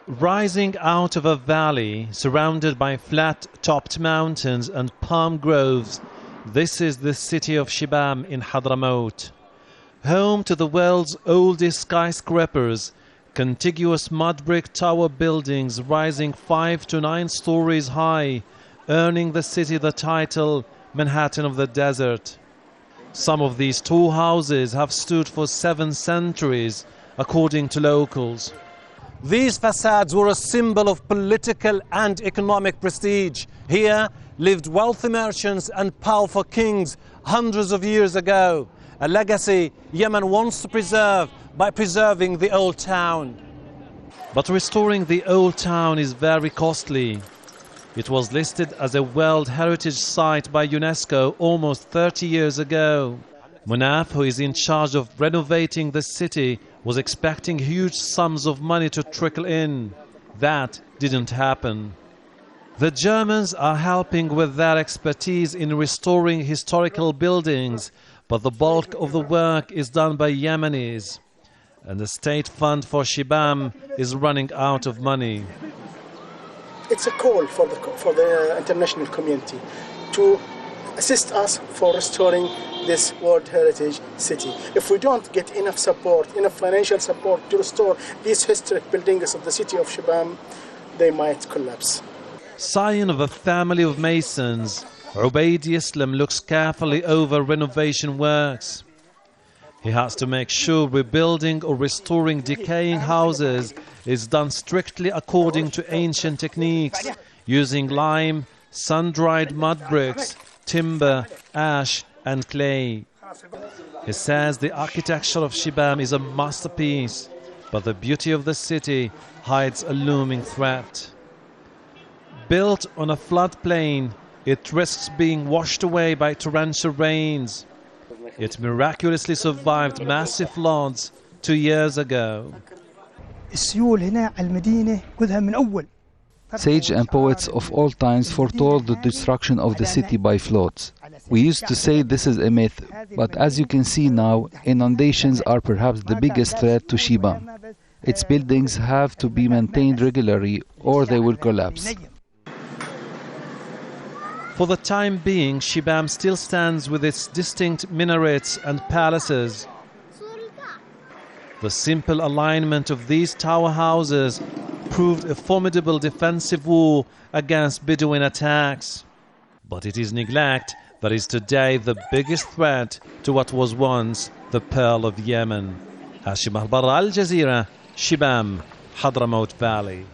Rising out of a valley surrounded by flat-topped mountains and palm groves, this is the city of Shibam in Hadramaut. Home to the world's oldest skyscrapers, contiguous mud brick tower buildings rising 5 to 9 stories high, earning the city the title Manhattan of the Desert. Some of these tall houses have stood for 7 centuries, according to locals. These facades were a symbol of political and economic prestige. Here lived wealthy merchants and powerful kings hundreds of years ago, a legacy Yemen wants to preserve by preserving the old town. But restoring the old town is very costly. It was listed as a World Heritage Site by UNESCO almost 30 years ago. Munaf, who is in charge of renovating the city, was expecting huge sums of money to trickle in. That didn't happen. The Germans are helping with their expertise in restoring historical buildings, but the bulk of the work is done by Yemenis. And the state fund for Shibam is running out of money. It's a call for the international community to assist us for restoring this World Heritage City. If we don't get enough support, enough financial support to restore these historic buildings of the city of Shibam, they might collapse. Scion of a family of masons, Ubaidi Islam looks carefully over renovation works. He has to make sure rebuilding or restoring decaying houses is done strictly according to ancient techniques, using lime, sun-dried mud bricks, timber, ash and clay. He says the architecture of Shibam is a masterpiece, but the beauty of the city hides a looming threat. Built on a floodplain, it risks being washed away by torrential rains. It miraculously survived massive floods 2 years ago. Sage and poets of all times foretold the destruction of the city by floods. We used to say this is a myth, but as you can see now, inundations are perhaps the biggest threat to Shibam. Its buildings have to be maintained regularly or they will collapse. For the time being, Shibam still stands with its distinct minarets and palaces. The simple alignment of these tower houses proved a formidable defensive wall against Bedouin attacks. But it is neglect that is today the biggest threat to what was once the Pearl of Yemen. Ahelbarra, Jazeera, Shibam, Hadramaut Valley.